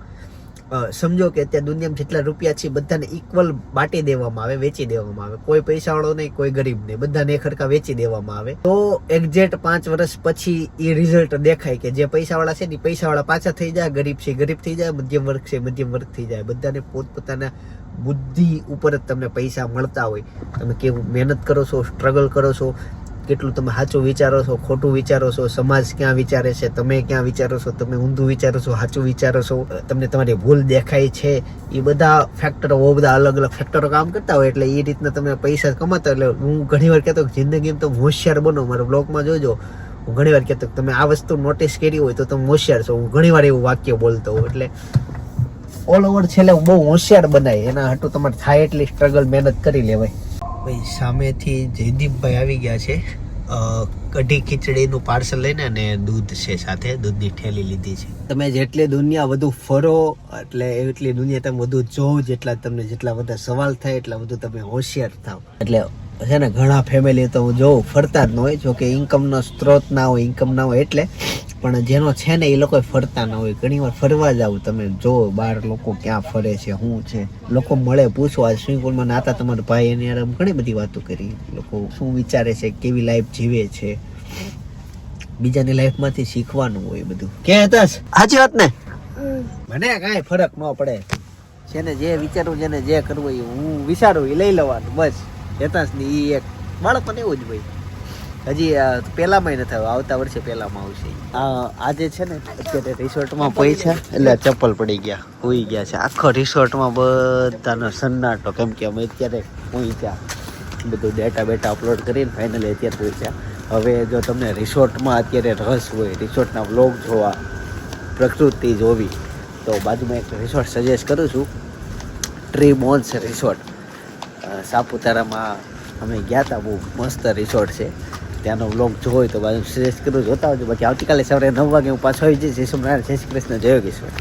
સમજો કે અત્યારે દુનિયામાં જેટલા રૂપિયા છે બધાને ઇક્વલ બાટી દેવામાં આવે, વેચી દેવામાં આવે. કોઈ પૈસાવાળો નહીં, કોઈ ગરીબ નહીં, બધાને એક હરખા વેચી દેવામાં આવે. તો એક્ઝેક્ટ 5 વર્ષ પછી એ રિઝલ્ટ દેખાય કે જે પૈસાવાળા છે ને પૈસાવાળા પાછા થઈ જાય, ગરીબ છે ગરીબ થઈ જાય, મધ્યમ વર્ગ છે મધ્યમ વર્ગ થઈ જાય. બધાને પોતપોતાના બુદ્ધિ ઉપર જ તમને પૈસા મળતા હોય. તમે કેવું મહેનત કરો છો, સ્ટ્રગલ કરો છો, કેટલું તમે સાચું વિચારો છો, ખોટું વિચારો છો, સમાજ ક્યાં વિચારે છે, તમે ક્યાં વિચારો છો, તમે ઊંધું વિચારો છો, સાચું વિચારો છો, તમને તમારી ભૂલ દેખાય છે, એ બધા ફેક્ટરો, બહુ બધા અલગ અલગ ફેક્ટરો કામ કરતા હોય. એટલે એ રીતના તમે પૈસા કમાતા. એટલે હું ઘણી વાર કહેતો કે જિંદગીમાં તમે હોશિયાર બનો. મારા બ્લોગમાં જોજો, હું ઘણી વાર કહેતો કે તમે આ વસ્તુ નોટિસ કરી હોય તો તમે હોશિયાર છો. હું ઘણી વાર એવું વાક્ય બોલતો હોઉં. એટલે ઓલ ઓવર છેલ્લે હું બહુ હોશિયાર બનાય એના હાટું તમારે થાય એટલી સ્ટ્રગલ મહેનત કરી લેવાય. ભાઈ સામેથી જયદીપભાઈ આવી ગયા છે. કઢી ખીચડીનું પાર્સલ લઈને અને દૂધ છે સાથે, દૂધની થેલી લીધી છે. તમે જેટલી દુનિયા વધુ ફરો એટલે એટલી દુનિયા તમે વધુ જોવો, જેટલા બધા સવાલ થાય એટલા વધુ તમે હોશિયાર થાવ. એટલે છે ને ઘણા ફેમિલી તો હું જોઉં ફરતા જ ન હોય, જો કે ઇન્કમનો સ્ત્રોત ના હોય, ઇન્કમ ના હોય એટલે, પણ જેનો છે ને એ લોકો ફરતા ના હોય. ઘણી વાર ફરવા જાવ તમે જો બહાર લોકો ક્યાં ફરે છે, શું છે, લોકો મળે પૂછવા. સ્વિમિંગ પુલમાં નાતા તમારા ભાઈ એની યાર ઘણી બધી વાતો કરી. લોકો શું વિચારે છે, કેવી લાઈફ જીવે છે, બીજાની લાઈફમાંથી શીખવાનું હોય બધું. ક્યાં હતા સાચી વાત ને? મને કાંઈ ફરક ન પડે. જેને જે વિચારવું, જેને જે કરવું એ હું વિચારું એ લઈ લેવાનું બસ. હેતાશ ને એ એક બાળકોને એવું જ ભાઈ. હજી પહેલામાં નથી આવ્યો, આવતા વર્ષે પહેલામાં આવશે. આજે છે ને અત્યારે રિસોર્ટમાં પૈસા એટલે ચપ્પલ પડી ગયા, હોઈ ગયા છે. આખો રિસોર્ટમાં બધાનો સન્નાટો, કેમ કે અમે અત્યારે હોઈ ગયા, બધું ડેટા બેટા અપલોડ કરીને ફાઇનલી અત્યારે પહોંચ્યા. હવે જો તમને રિસોર્ટમાં અત્યારે રસ હોય, રિસોર્ટના વ્લોગ જોવા, પ્રકૃતિ જોવી, તો બાજુમાં એક રિસોર્ટ સજેસ્ટ કરું છું. ટ્રી મોન્સ રિસોર્ટ સાપુતારામાં અમે ગયા હતા. બહુ મસ્ત રિસોર્ટ છે. ત્યાંનો વ્લોગ જોવો હોય તો બાજુ સજેસ્ટ કરું, જોતા આવજો. બાકી આવતીકાલે સવારે 9 વાગે હું પાછો આવી જઈશ. જય શ્રી કૃષ્ણ, જય યોગેશ્વર.